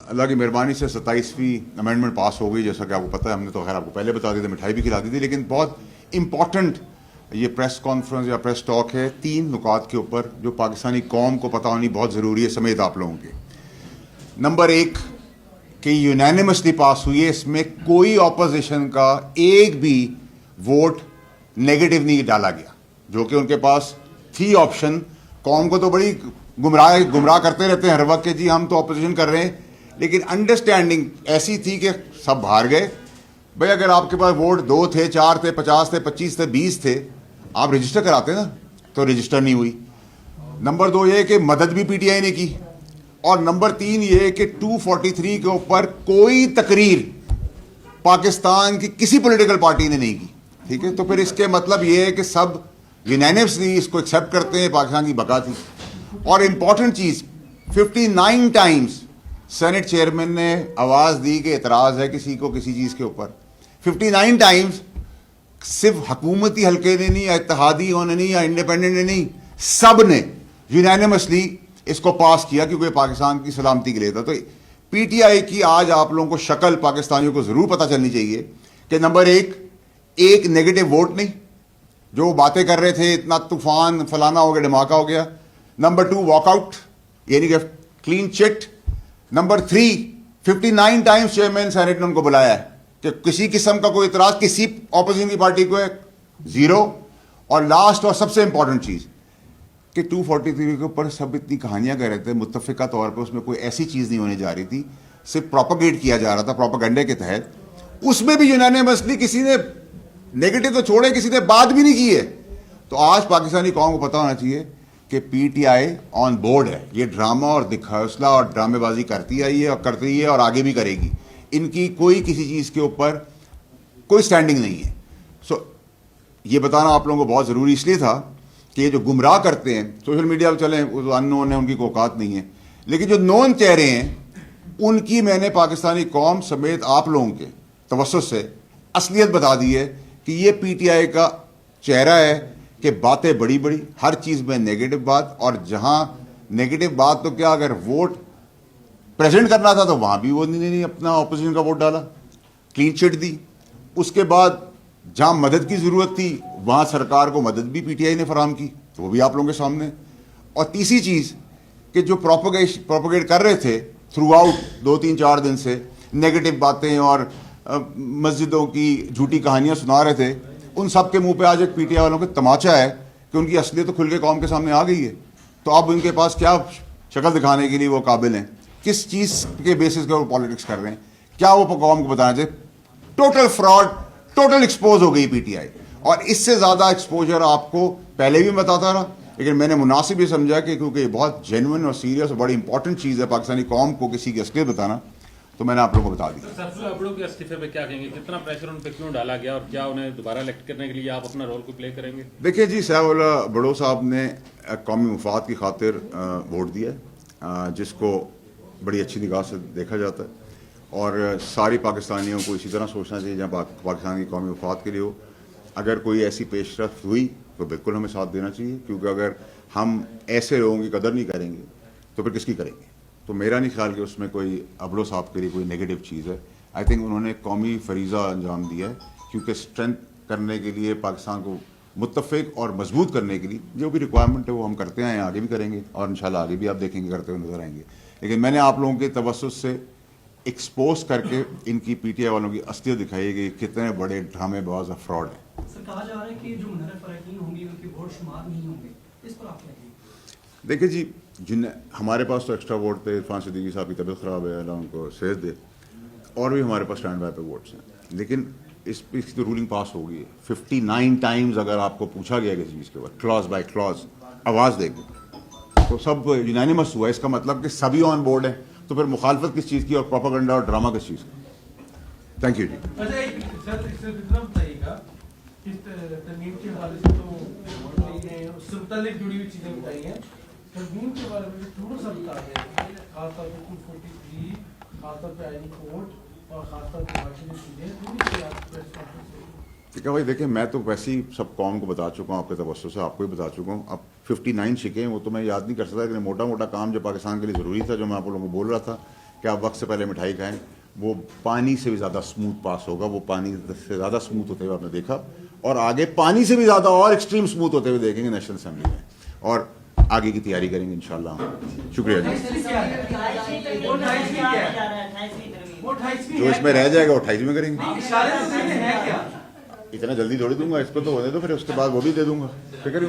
अल्लाह की मेहरबानी से 27वीं अमेंडमेंट पास हो गई, जैसा कि आपको पता है। हमने तो खैर आपको पहले बता दी थी, मिठाई भी खिला दी थी, लेकिन बहुत इंपॉर्टेंट ये प्रेस कॉन्फ्रेंस या प्रेस टॉक है 3 नुकात के ऊपर जो पाकिस्तानी कौम को पता होनी बहुत ज़रूरी है, समेत आप लोगों के। नंबर 1 कि यूनानिमसली पास हुई है, इसमें कोई ऑपोजिशन का एक भी वोट नेगेटिव नहीं डाला गया, जो कि उनके पास थी ऑप्शन। कौम को तो बड़ी गुमराह करते रहते हैं हर वक्त कि जी हम तो ऑपोजिशन कर रहे हैं, लेकिन अंडरस्टैंडिंग ऐसी थी कि सब बाहर गए। भाई अगर आपके पास वोट 2 थे, 4 थे, 50 थे, 25 थे, 20 थे, आप रजिस्टर कराते ना, तो रजिस्टर नहीं हुई। नंबर 2 ये कि मदद भी पीटीआई ने की, और नंबर 3 ये कि 243 के ऊपर कोई तकरीर पाकिस्तान की किसी पॉलिटिकल पार्टी ने नहीं की। ठीक है, तो फिर इसके मतलब ये है कि सब यूनानिमसली इसको एक्सेप्ट करते हैं, पाकिस्तान की बका थी। और इंपॉर्टेंट चीज 59 टाइम्स सेनेट चेयरमैन ने आवाज दी कि एतराज है किसी को किसी चीज के ऊपर। 59 टाइम्स सिर्फ हुकूमती हल्के ने नहीं, या इत्तेहादी ने नहीं, या इंडिपेंडेंट ने नहीं, सब ने यूनानिमसली इसको पास किया, क्योंकि पाकिस्तान की सलामती के लिए था। तो पीटीआई की आज आप लोगों को शक्ल पाकिस्तानियों को जरूर पता चलनी चाहिए कि नंबर 1 नेगेटिव वोट नहीं, जो बातें कर रहे थे इतना तूफान फलाना हो गया, धमाका हो गया। नंबर 2 वॉकआउट, यानी कि clean chit. Number 3 59 times chairman senate ने उनको बुलाया है कि किसी किस्म का कोई इतराज किसी ऑपोजिशन की पार्टी को है, 0। और लास्ट और सबसे इंपॉर्टेंट चीज कि 243 के ऊपर सब इतनी कहानियां कर रहे थे, मुत्तफिका तौर पर उसमें कोई ऐसी चीज नहीं होने जा रही थी, सिर्फ प्रोपेगेट किया जा रहा था प्रोपेगेंडे के तहत। उसमें भी यूनानिमसली किसी ने नेगेटिव तो छोड़े, किसी ने बात भी नहीं की है। तो आज पाकिस्तानी कौम को पता होना चाहिए कि पीटीआई ऑन बोर्ड है। ये ड्रामा और दिखावसला और ड्रामेबाजी करती आई है और करती है और आगे भी करेगी। इनकी कोई किसी चीज़ के ऊपर कोई स्टैंडिंग नहीं है। सो ये बताना आप लोगों को बहुत ज़रूरी इसलिए था कि ये जो गुमराह करते हैं सोशल मीडिया पर, चलें वो अननोन है, उनकी कोई औकात नहीं है, लेकिन जो नोन चेहरे हैं उनकी मैंने पाकिस्तानी कौम समेत आप लोगों के तवज्जुह से असलियत बता दी है कि ये पीटीआई का चेहरा है कि बातें बड़ी बड़ी, हर चीज़ में नेगेटिव बात, और जहां नेगेटिव बात तो क्या, अगर वोट प्रेजेंट करना था तो वहां भी वो नहीं अपना ऑपोजिशन का वोट डाला, क्लीन चिट दी। उसके बाद जहां मदद की ज़रूरत थी वहां सरकार को मदद भी पीटीआई ने फराहम की, तो वो भी आप लोगों के सामने। और तीसरी चीज़ कि जो प्रोपोगेट कर रहे थे थ्रू आउट 2-3-4 दिन से नेगेटिव बातें और मस्जिदों की झूठी कहानियां सुना रहे थे, उन सब के मुंह पे आज एक पीटीआई वालों का तमाचा है कि उनकी असलियत तो खुल के कौम के सामने आ गई है। तो अब उनके पास क्या शक्ल दिखाने के लिए वो काबिल हैं, किस चीज़ के बेसिस पर वो पॉलिटिक्स कर रहे हैं, क्या वो कौम को बताना चाहिए। टोटल फ्रॉड, टोटल एक्सपोज हो गई पीटीआई। और इससे ज़्यादा एक्सपोजर आपको पहले भी बताता रहा, लेकिन मैंने मुनासिब ये समझा कि क्योंकि ये बहुत जेन्युइन और सीरियस और बड़ी इंपॉर्टेंट चीज़ है पाकिस्तानी कौम को किसी की असलियत बताना, तो मैंने आप लोगों को बता दिया। आप लोगों के इस्तीफे पे क्या कहेंगे, कितना प्रेशर उन पे क्यों डाला गया, और क्या उन्हें दोबारा इलेक्ट करने के लिए आप अपना रोल को प्ले करेंगे? देखिए जी, साहबुल्ला बड़ो साहब ने कौमी मफाद की खातिर वोट दिया है, जिसको बड़ी अच्छी निगाह से देखा जाता है, और सारी पाकिस्तानियों को इसी तरह सोचना चाहिए जहाँ पाकिस्तान की कौमी मफाद के लिए हो। अगर कोई ऐसी पेशरफ हुई तो बिल्कुल हमें साथ देना चाहिए, क्योंकि अगर हम ऐसे लोगों की कदर नहीं करेंगे तो फिर किसकी करेंगे। तो मेरा नहीं ख्याल कि उसमें कोई अबड़ो साहब के लिए कोई नेगेटिव चीज़ है। आई थिंक उन्होंने कौमी फरीज़ा अंजाम दिया है, क्योंकि स्ट्रेंथ करने के लिए, पाकिस्तान को मुत्तफ़िक और मजबूत करने के लिए जो भी रिक्वायरमेंट है वो हम करते हैं, आगे भी करेंगे, और इंशाल्लाह आगे भी आप देखेंगे करते हुए नजर आएंगे। लेकिन मैंने आप लोगों के तवज्जुह से एक्सपोज करके इनकी पीटीआई वालों की असलियत दिखाई कि कितने बड़े ड्रामेबाज और फ्रॉड है। सर, कहा जा रहा है कि जो मुनर्रफ अरकान होंगी उनके वोट शुमार नहीं होंगे, इस पर आप क्या कहेंगे? देखिए जी, जिन हमारे पास तो एक्स्ट्रा वोट थे, इरफान सिद्दीकी साहब की तबीयत ख़राब है, अल्लाह उनको सेहत दे, और भी हमारे पास स्टैंड बाय पे वोट्स हैं, लेकिन इसकी तो रूलिंग पास हो गई है। 59 टाइम्स अगर आपको पूछा गया किसी चीज़ के बाद क्लॉज बाय क्लॉज आवाज़ देंगे तो सब यूनानिमस हुआ, इसका मतलब कि सभी ऑन बोर्ड है। तो फिर मुखालफत किस चीज़ की और प्रोपेगेंडा और ड्रामा किस चीज़ का? थैंक यू जी। तरमीम के हवाले से तो उससे मुतालिक जुड़ी हुई चीज़ें बताई हैं, तरमीम के बारे में थोड़ा सा बता दें, खासतौर पर 243, खासतौर पर आईनी कोर्ट और खासतौर पर बाकी चीज़ें थोड़ी सी आप प्रेस कॉन्फ्रेंस से। ठीक है भाई, देखिए मैं तो वैसे ही सब कौम को बता चुका हूँ, आपके तवज्जुह से आपको ही बता चुका हूँ। अब 59 शिकें वो तो मैं याद नहीं कर सकता, लेकिन मोटा मोटा काम जो पाकिस्तान के लिए ज़रूरी था, जो मैं आप लोगों को बोल रहा था کہ آپ وقت سے پہلے مٹھائی کھائیں. وہ پانی سے بھی زیادہ اسموتھ پاس ہوگا, وہ پانی سے زیادہ اسموتھ ہوتے ہوئے آپ نے دیکھا, اور آگے پانی سے بھی زیادہ اور ایکسٹریم اسموتھ ہوتے ہوئے دیکھیں گے نیشنل اسمبلی میں, اور آگے کی تیاری کریں گے انشاءاللہ. شکریہ جی. وہ 28ویں جو اس میں رہ جائے گا وہ 28 میں کریں گے. اشارے سے ہے کیا؟ اتنا جلدی تھوڑی دوں گا, اس کو تو ہونے دو, پھر اس کے بعد وہ بھی دے دوں گا. فکر